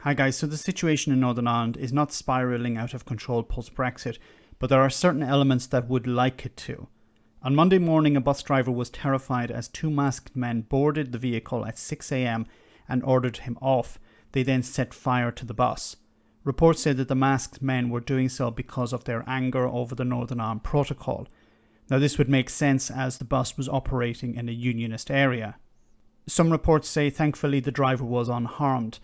Hi guys, so the situation in Northern Ireland is not spiralling out of control post-Brexit, but there are certain elements that would like it to. On Monday morning, a bus driver was terrified as two masked men boarded the vehicle at 6 a.m. and ordered him off. They then set fire to the bus. Reports say that the masked men were doing so because of their anger over the Northern Ireland Protocol. Now this would make sense as the bus was operating in a Unionist area. Some reports say thankfully the driver was unharmed.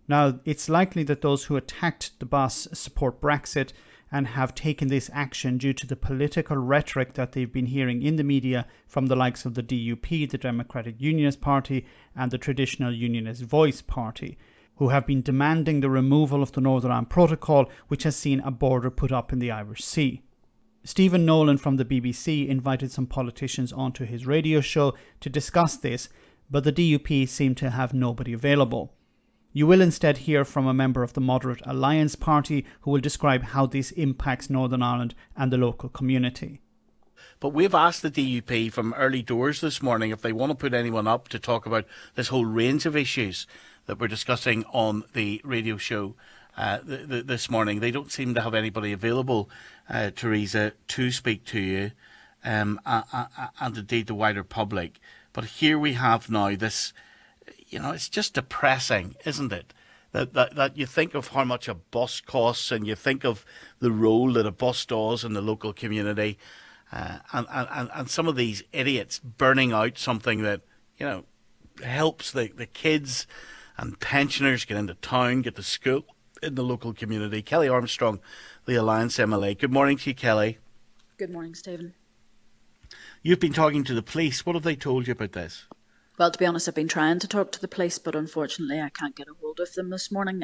Now, it's likely that those who attacked the bus support Brexit and have taken this action due to the political rhetoric that they've been hearing in the media from the likes of the DUP, the Democratic Unionist Party, and the traditional Unionist Voice Party, who have been demanding the removal of the Northern Ireland Protocol, which has seen a border put up in the Irish Sea. Stephen Nolan from the BBC invited some politicians onto his radio show to discuss this, but the DUP seem to have nobody available. You will instead hear from a member of the Moderate Alliance Party who will describe how this impacts Northern Ireland and the local community. But we've asked the DUP from early doors this morning if they want to put anyone up to talk about this whole range of issues that we're discussing on the radio show this morning. They don't seem to have anybody available, Teresa, to speak to you and indeed the wider public. But here we have now this... it's just depressing, isn't it? That you think of how much a bus costs and you think of the role that a bus does in the local community and some of these idiots burning out something that, helps the kids and pensioners get into town, get to school in the local community. Kelly Armstrong, the Alliance MLA. Good morning to you, Kelly. Good morning, Stephen. You've been talking to the police. What have they told you about this? Well, to be honest, I've been trying to talk to the police, but unfortunately I can't get a hold of them this morning.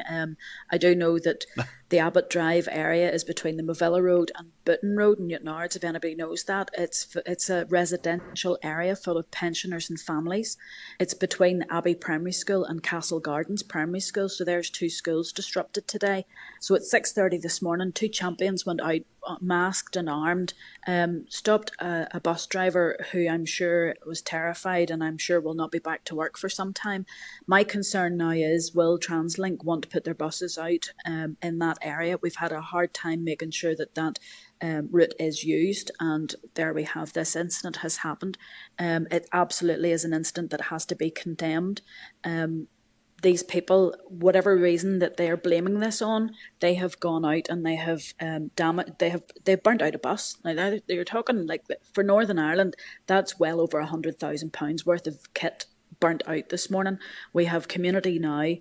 I do know that the Abbott Drive area is between the Movilla Road and Button Road in Newtonards, if anybody knows that. It's a residential area full of pensioners and families. It's between the Abbey Primary School and Castle Gardens Primary School, so there's two schools disrupted today. So at 6:30 this morning, two champions went out masked and armed, stopped a bus driver who I'm sure was terrified and I'm sure will not be back to work for some time. My concern now is, will TransLink want to put their buses out in that area? We've had a hard time making sure that route is used, and there we have this incident has happened. It absolutely is an incident that has to be condemned. These people, whatever reason that they are blaming this on, they have gone out and they have they've burnt out a bus. Now you're talking like, for Northern Ireland, that's well over £100,000 worth of kit burnt out this morning. We have community now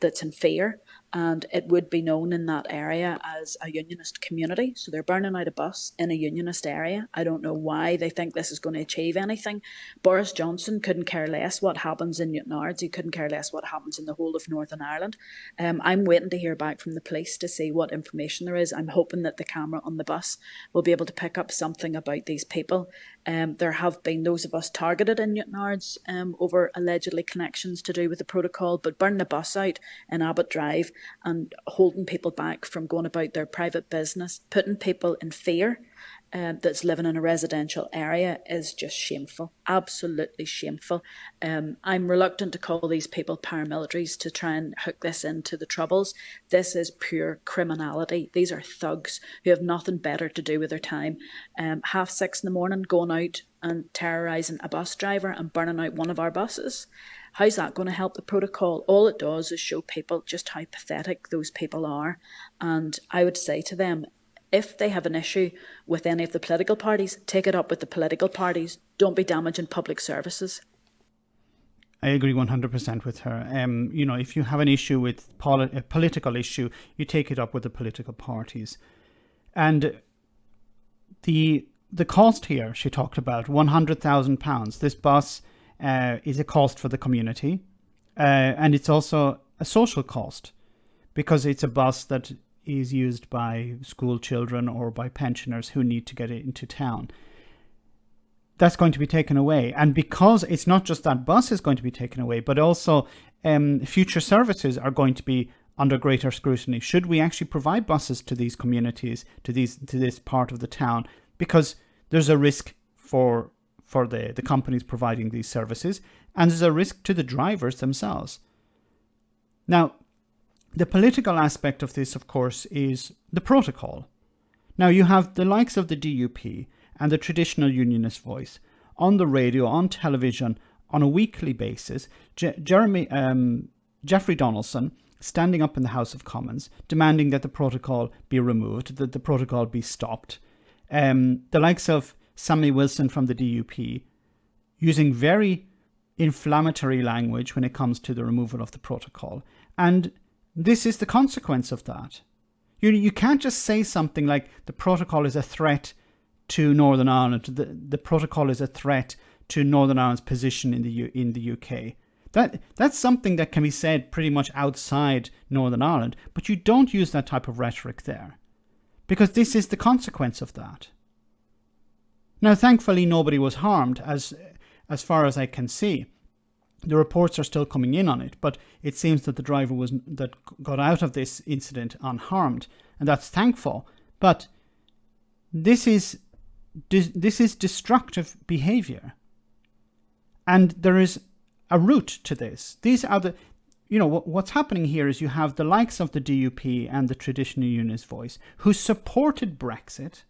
that's in fear, and it would be known in that area as a Unionist community. So they're burning out a bus in a Unionist area. I don't know why they think this is going to achieve anything. Boris Johnson couldn't care less what happens in Newtonards. He couldn't care less what happens in the whole of Northern Ireland. I'm waiting to hear back from the police to see what information there is. I'm hoping that the camera on the bus will be able to pick up something about these people. There have been those of us targeted in Newtonards over allegedly connections to do with the protocol, but burning a bus out in Abbott Drive and holding people back from going about their private business, putting people in fear that's living in a residential area is just shameful, absolutely shameful. I'm reluctant to call these people paramilitaries to try and hook this into the Troubles. This is pure criminality. These are thugs who have nothing better to do with their time. 6:30 in the morning, going out and terrorising a bus driver and burning out one of our buses. How's that going to help the protocol? All it does is show people just how pathetic those people are. And I would say to them, if they have an issue with any of the political parties, take it up with the political parties. Don't be damaging public services. I agree 100% with her. If you have an issue with a political issue, you take it up with the political parties. And the cost here, she talked about, £100,000. This bus is a cost for the community, and it's also a social cost because it's a bus that is used by school children or by pensioners who need to get into town. That's going to be taken away, and because it's not just that bus is going to be taken away, but also future services are going to be under greater scrutiny. Should we actually provide buses to these communities, to this part of the town? Because there's a risk for the companies providing these services, and there's a risk to the drivers themselves. Now, The political aspect of this, of course, is the protocol. Now, you have the likes of the DUP and the traditional Unionist voice on the radio, on television, on a weekly basis. Jeffrey Donaldson standing up in the House of Commons, demanding that the protocol be removed, that the protocol be stopped. The likes of Sammy Wilson from the DUP using very inflammatory language when it comes to the removal of the protocol. And this is the consequence of that. You can't just say something like the protocol is a threat to Northern Ireland, the protocol is a threat to Northern Ireland's position in the UK. That's something that can be said pretty much outside Northern Ireland, but you don't use that type of rhetoric there, because this is the consequence of that. Now, thankfully, nobody was harmed, as far as I can see. The reports are still coming in on it, but it seems that the driver that got out of this incident unharmed, and that's thankful. But this is destructive behaviour, and there is a root to this. These are what's happening here is you have the likes of the DUP and the traditional Unionist voice who supported Brexit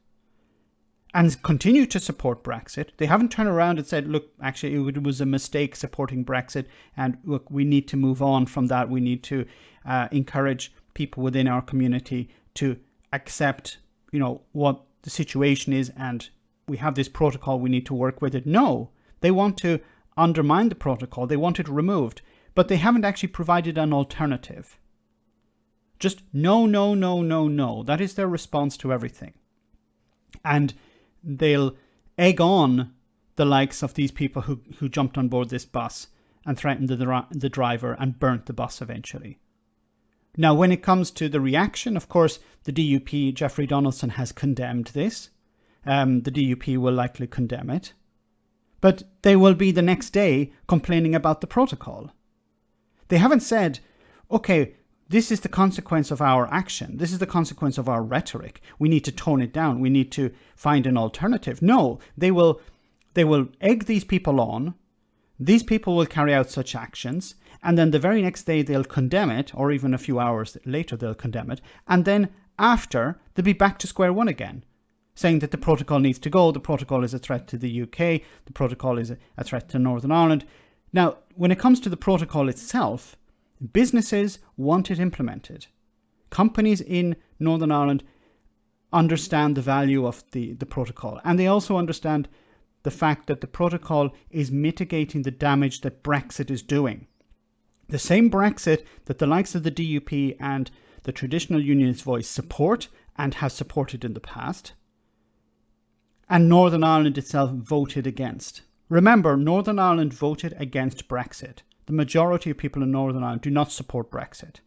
and continue to support Brexit. They haven't turned around and said, look, actually, it was a mistake supporting Brexit, and look, we need to move on from that. We need to encourage people within our community to accept, what the situation is, and we have this protocol, we need to work with it. No, they want to undermine the protocol. They want it removed, but they haven't actually provided an alternative. Just no, no, no, no, no. That is their response to everything. And they'll egg on the likes of these people who jumped on board this bus and threatened the driver and burnt the bus eventually. Now, when it comes to the reaction, of course, the DUP, Jeffrey Donaldson, has condemned this. The DUP will likely condemn it. But they will be the next day complaining about the protocol. They haven't said, okay, this is the consequence of our action. This is the consequence of our rhetoric. We need to tone it down. We need to find an alternative. No, they will egg these people on. These people will carry out such actions. And then the very next day they'll condemn it, or even a few hours later they'll condemn it. And then after, they'll be back to square one again, saying that the protocol needs to go. The protocol is a threat to the UK. The protocol is a threat to Northern Ireland. Now, when it comes to the protocol itself, businesses want it implemented. Companies in Northern Ireland understand the value of the protocol, and they also understand the fact that the protocol is mitigating the damage that Brexit is doing. The same Brexit that the likes of the DUP and the traditional Unionist voice support and has supported in the past, and Northern Ireland itself voted against. Remember, Northern Ireland voted against Brexit. The majority of people in Northern Ireland do not support Brexit.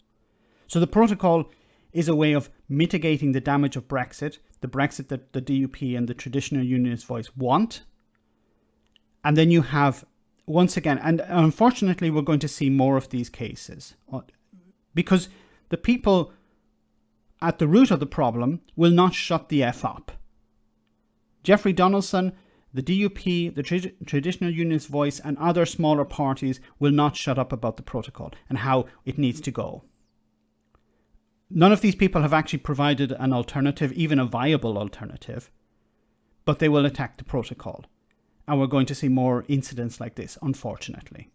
So the protocol is a way of mitigating the damage of Brexit, the Brexit that the DUP and the traditional Unionist voice want. And then you have, once again, and unfortunately we're going to see more of these cases, because the people at the root of the problem will not shut the F up. Jeffrey Donaldson, the DUP, the traditional Unionist voice, and other smaller parties will not shut up about the protocol and how it needs to go. None of these people have actually provided an alternative, even a viable alternative, but they will attack the protocol. And we're going to see more incidents like this, unfortunately.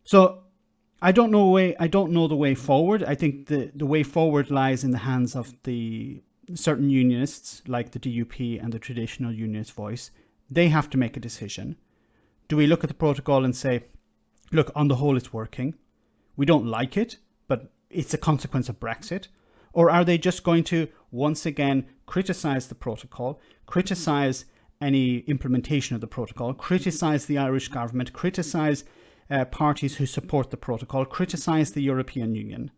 So I don't know the way forward. I think the way forward lies in the hands of the certain unionists like the DUP and the traditional Unionist voice. They have to make a decision. Do we look at the protocol and say, look, on the whole it's working. We don't like it, but it's a consequence of Brexit. Or are they just going to once again criticise the protocol, criticise any implementation of the protocol, criticise the Irish government, criticise parties who support the protocol, criticise the European Union?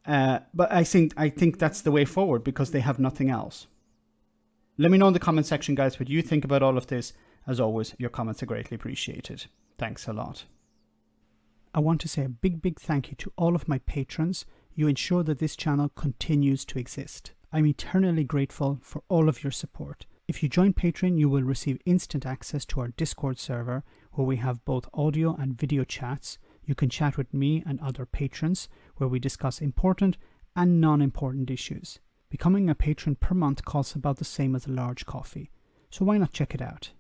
But I think that's the way forward, because they have nothing else. Let me know in the comment section, guys, what you think about all of this. As always, your comments are greatly appreciated. Thanks a lot. I want to say a big thank you to all of my patrons. You ensure that this channel continues to exist. I'm eternally grateful for all of your support. If you join Patreon, you will receive instant access to our Discord server, where we have both audio and video chats, You can chat with me and other patrons, where we discuss important and non-important issues. Becoming a patron per month costs about the same as a large coffee, so why not check it out?